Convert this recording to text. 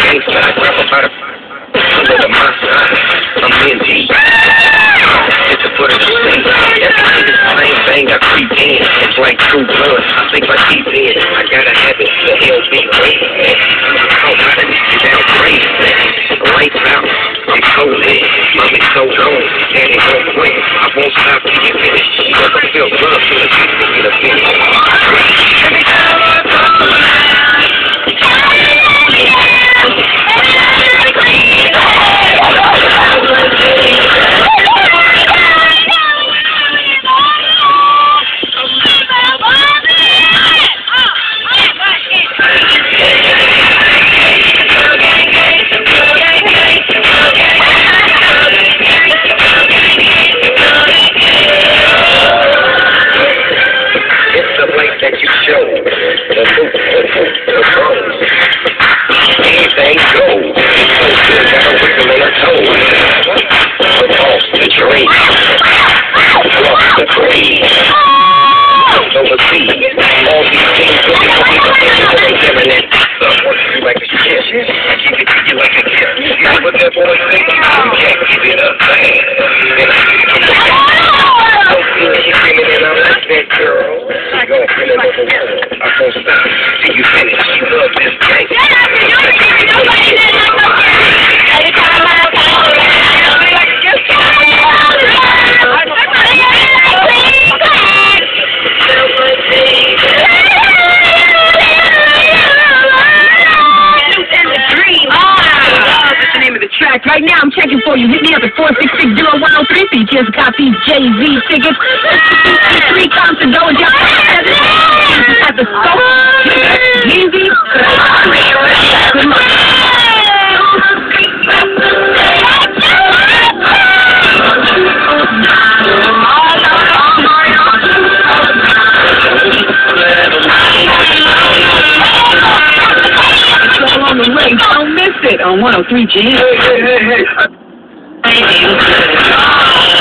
gangsta, I grab about a look at my side. I'm NG. It's a foot of the same. Everything is the same thing. I creep in. It's like true blood. I think my deep in. I gotta have it. The hell big weight. Oh, how did you that crazy? Lights out. I'm so lit. Mommy's so gone. Daddy won't quit. I won't stop till you finish. Cause I feel good till it's in the finish. Anything goes. So good, got a wiggle in her toes. Across the tree. Across the tree. Overseas. All these things looking for me to examine it. Work you like a shit. I keep it to you like a gift. You know what that boy say? You can't keep it up, man. Then I see it from the back. So good, she screaming and I'm like that girl. She gon' feel it over world. I won't stop till you finish. She love this game. Right now, I'm checking for you. Hit me up at 466-0103 for your chance to copy Jay-Z tickets. 3 counts to go and jump at the scope. Easy. Good luck. Don't miss it on 103 G. Hey.